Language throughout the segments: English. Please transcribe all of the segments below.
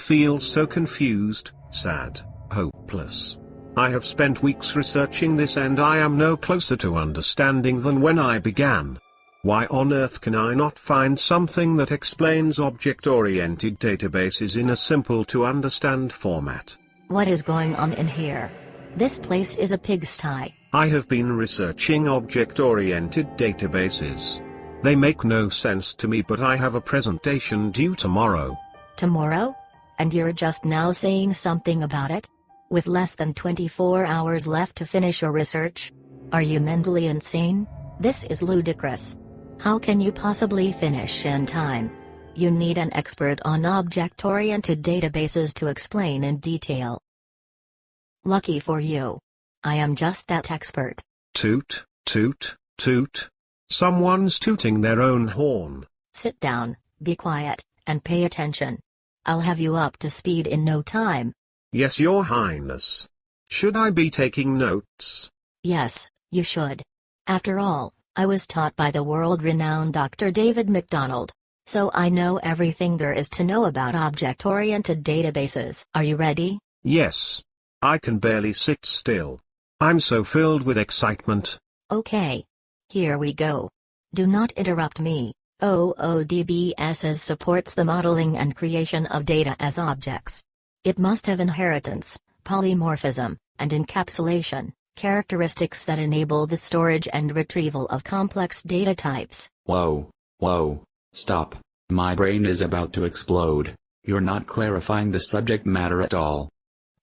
feel so confused, sad, hopeless. I have spent weeks researching this and I am no closer to understanding than when I began. Why on earth can I not find something that explains object-oriented databases in a simple-to-understand format? What is going on in here? This place is a pigsty. I have been researching object-oriented databases. They make no sense to me, but I have a presentation due tomorrow. Tomorrow? And you're just now saying something about it? With less than 24 hours left to finish your research? Are you mentally insane? This is ludicrous. How can you possibly finish in time? You need an expert on object-oriented databases to explain in detail. Lucky for you. I am just that expert. Toot, toot, toot. Someone's tooting their own horn. Sit down, be quiet, and pay attention. I'll have you up to speed in no time. Yes, Your Highness. Should I be taking notes? Yes, you should. After all, I was taught by the world-renowned Dr. David MacDonald. So I know everything there is to know about object-oriented databases. Are you ready? Yes. I can barely sit still. I'm so filled with excitement. Okay. Here we go. Do not interrupt me. OODBS supports the modeling and creation of data as objects. It must have inheritance, polymorphism, and encapsulation, characteristics that enable the storage and retrieval of complex data types. Whoa, stop. My brain is about to explode. You're not clarifying the subject matter at all.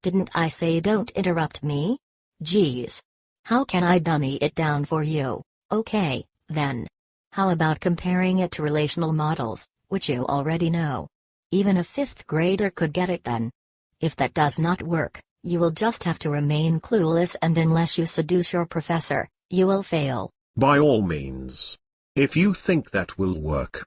Didn't I say don't interrupt me? Geez. How can I dummy it down for you? Okay, then. How about comparing it to relational models, which you already know? Even a 5th grader could get it then. If that does not work, you will just have to remain clueless, and unless you seduce your professor, you will fail. By all means. If you think that will work.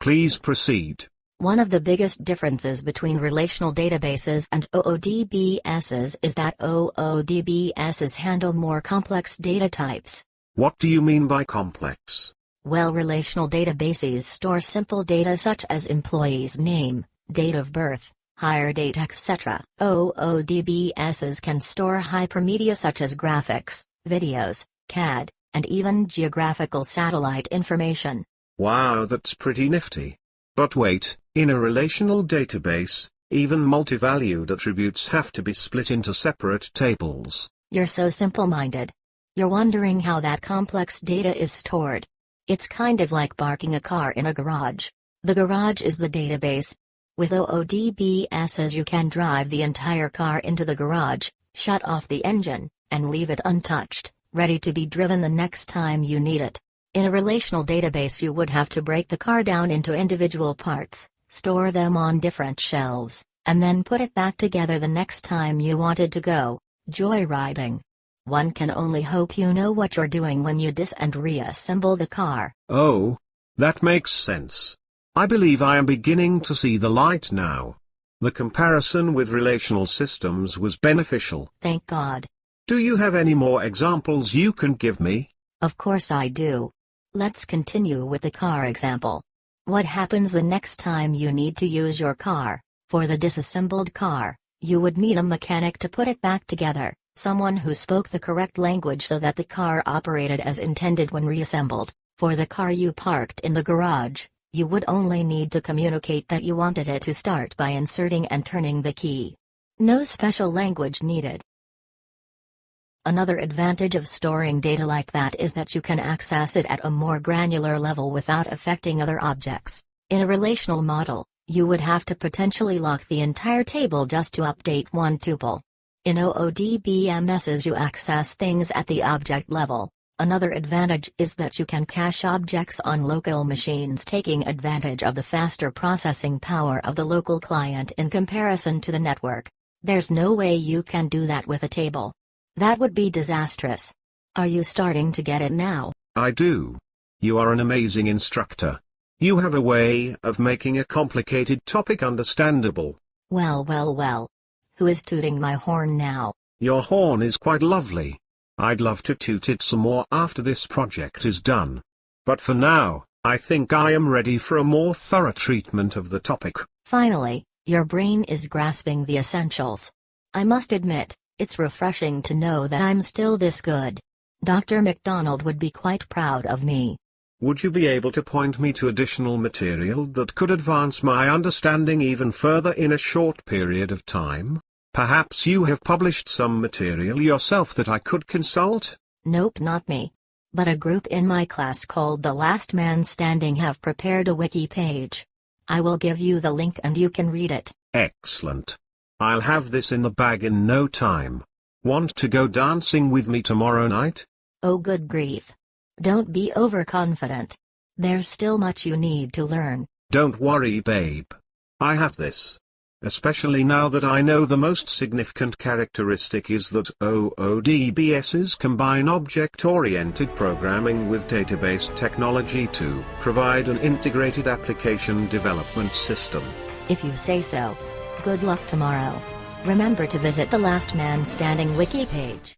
Please proceed. One of the biggest differences between relational databases and OODBSs is that OODBSs handle more complex data types. What do you mean by complex? Well, relational databases store simple data such as employee's name, date of birth, hire date, etc. OODBSs can store hypermedia such as graphics, videos, CAD, and even geographical satellite information. Wow, that's pretty nifty. But wait, in a relational database, even multi-valued attributes have to be split into separate tables. You're so simple-minded. You're wondering how that complex data is stored. It's kind of like parking a car in a garage. The garage is the database. With OODBSs you can drive the entire car into the garage, shut off the engine, and leave it untouched, ready to be driven the next time you need it. In a relational database you would have to break the car down into individual parts, store them on different shelves, and then put it back together the next time you wanted to go joyriding. One can only hope you know what you're doing when you dis and reassemble the car. Oh, that makes sense. I believe I am beginning to see the light now. The comparison with relational systems was beneficial. Thank God. Do you have any more examples you can give me? Of course I do. Let's continue with the car example. What happens the next time you need to use your car? For the disassembled car, you would need a mechanic to put it back together, someone who spoke the correct language so that the car operated as intended when reassembled. For the car you parked in the garage, you would only need to communicate that you wanted it to start by inserting and turning the key. No special language needed. Another advantage of storing data like that is that you can access it at a more granular level without affecting other objects. In a relational model, you would have to potentially lock the entire table just to update one tuple. In OODBMSs you access things at the object level. Another advantage is that you can cache objects on local machines, taking advantage of the faster processing power of the local client in comparison to the network. There's no way you can do that with a table. That would be disastrous. Are you starting to get it now? I do. You are an amazing instructor. You have a way of making a complicated topic understandable. Well. Who is tooting my horn now? Your horn is quite lovely. I'd love to toot it some more after this project is done. But for now, I think I am ready for a more thorough treatment of the topic. Finally, Your brain is grasping the essentials. I must admit, it's refreshing to know that I'm still this good. Dr. McDonald would be quite proud of me. Would you be able to point me to additional material that could advance my understanding even further in a short period of time? Perhaps you have published some material yourself that I could consult? Nope, not me. But a group in my class called The Last Man Standing have prepared a wiki page. I will give you the link and you can read it. Excellent. I'll have this in the bag in no time. Want to go dancing with me tomorrow night? Oh good grief. Don't be overconfident. There's still much you need to learn. Don't worry, babe. I have this. Especially now that I know the most significant characteristic is that OODBSs combine object-oriented programming with database technology to provide an integrated application development system. If you say so. Good luck tomorrow. Remember to visit the Last Man Standing wiki page.